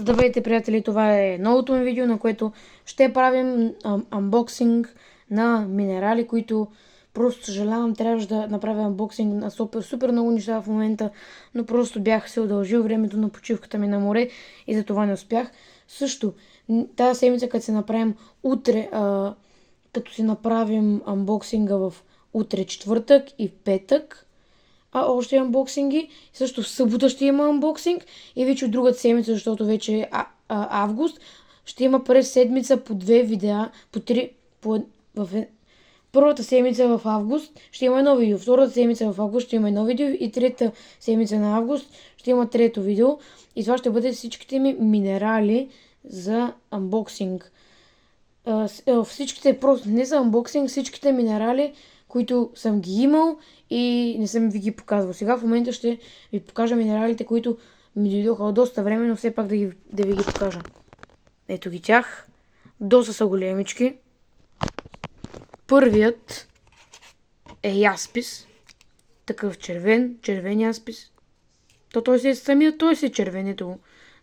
Здравейте, приятели! Това е новото ми видео, на което ще правим анбоксинг на минерали, които просто съжалявам, трябваше да направя анбоксинг на супер много неща в момента, но просто бях се удължил времето на почивката ми на море и за това не успях. Също тази седмица, като се направим утре, като си направим анбоксинга в утре четвъртък и петък, още анбоксинги. Също в събота ще има анбоксинг и вече от другата седмица, защото вече е август, ще има през седмица по 2 видеа, по 3, първата седмица в август ще има едно видео, втората седмица в август ще има едно видео и третата седмица на август ще има трето видео. И това ще бъде всичките ми минерали за анбоксинг. Всичките, просто не за анбоксинг, всичките минерали, които съм ги имал и не съм ви ги показвал. Сега в момента ще ви покажа минералите, които ми дойдоха от доста време, но все пак да ви ги покажа. Ето ги тях. Доста са големички. Първият е яспис. Такъв червен яспис. Той си е червен, ето.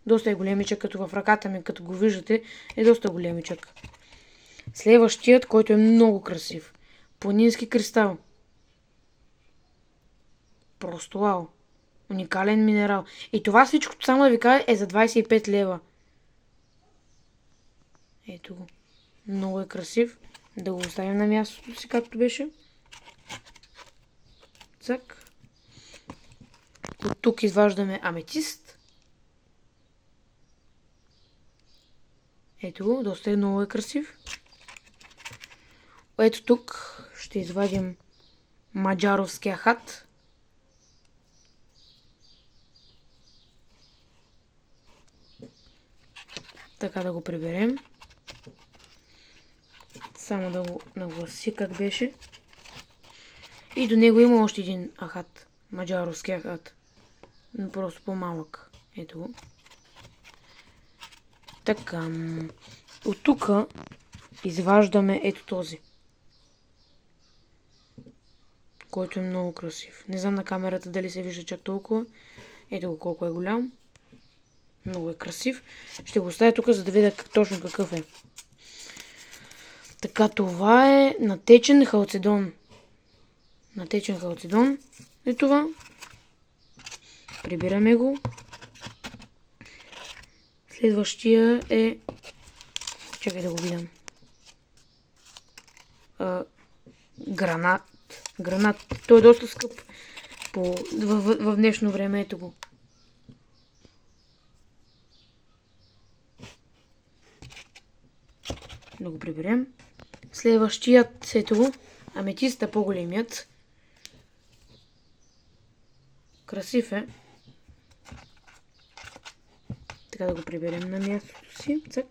Доста е големичък, като в ръката ми, като го виждате, е доста големичък. Следващият, който е много красив. Планински кристал. Просто вау. Уникален минерал. И това всичко, само да ви кажа, е за 25 лева. Ето го. Много е красив. Да го оставим на мястото си, както беше. Цък. От тук изваждаме аметист. Ето го. Доста много е красив. Ето тук ще извадим маджаровския хат. Така да го приберем. Само да го нагласи как беше. И до него има още един ахат. Маджаровския хат. Но просто по-малък. Ето го. Така. От тук изваждаме ето този. Който е много красив. Не знам на камерата дали се вижда чак толкова. Ето го колко е голям. Много е красив. Ще го оставя тук, за да видя точно какъв е. Така, това е натечен халцедон. Натечен халцедон е това. Прибираме го. Следващия е... Чакай да го видям. Гранат. Той е доста скъп в днешно време. Ето го. Да го приберем. Следващият, ето го, аметиста, по-големият. Красив е. Така да го приберем на мястото си. Цък.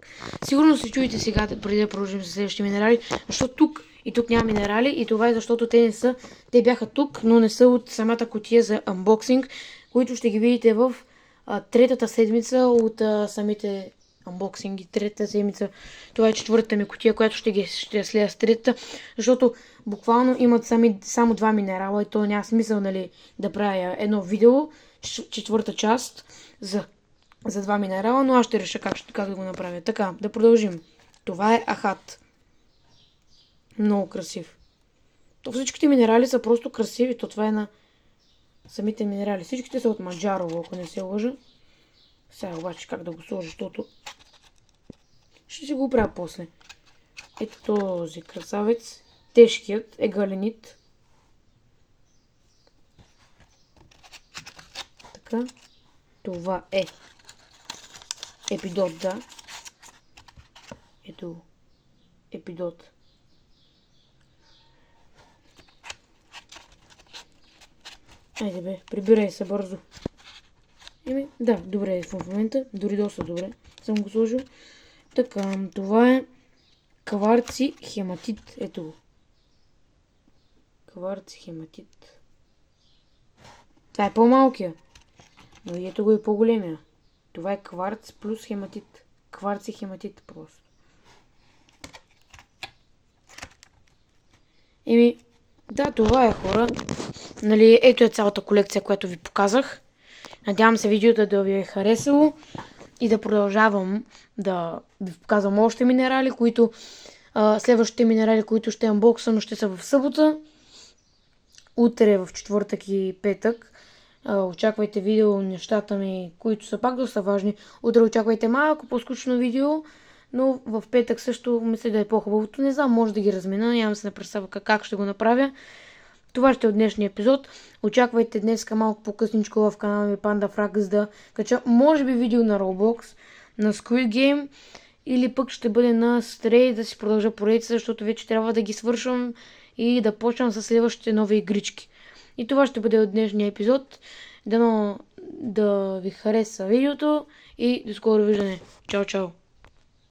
Сигурно се чуете сега, преди да продължим с следващите минерали, защото тук и тук няма минерали и това е защото те бяха тук, но не са от самата кутия за анбоксинг, които ще ги видите в третата седмица от самите анбоксинги. Третата седмица, това е четвъртата ми кутия, която ще следя с третата, защото буквално имат само два минерала и то няма смисъл, нали, да правя едно видео, четвърта част за два минерала, но аз ще реша как да го направя. Така, да продължим. Това е ахат. Много красив. Всичките минерали са просто красиви. Това е на самите минерали. Всичките са от Маджарово, ако не се лъжа. Сега обаче как да го сложа, защото ще си го оправя после. Ето този красавец. Тежкият е галенит. Така. Това е епидот, да. Ето епидот. Айде бе, прибирай се бързо. Да, добре е в момента. Дори доста добре съм го сложил. Така, това е кварци хематит. Ето го. Кварци хематит. Това е по-малкия. Но и ето го и по-големия. Това е кварц плюс хематит. Кварци хематит просто. Да, това е, хора. Нали, ето е цялата колекция, която ви показах. Надявам се видеото да ви е харесало. и да продължавам да ви показвам още минерали, които следващите минерали, които ще анбоксам, ще са в събота. Утре в четвъртък и петък. Очаквайте видео, нещата ми, които са пак доста важни. Утре очаквайте малко по-скучно видео, но в петък също мисля да е по-хубавото. Не знам, може да ги размина, нямам се да представя как ще го направя. Това ще е от днешния епизод. Очаквайте днеска малко по-късничко в канала ми Panda Frag, за да кача може би видео на Roblox, на Squid Game, или пък ще бъде на Stray да си продължа поредица, защото вече трябва да ги свършвам и да почвам с следващите нови игрички. И това ще бъде от днешния епизод. Дано да ви хареса видеото и до скоро виждане. Чао, чао!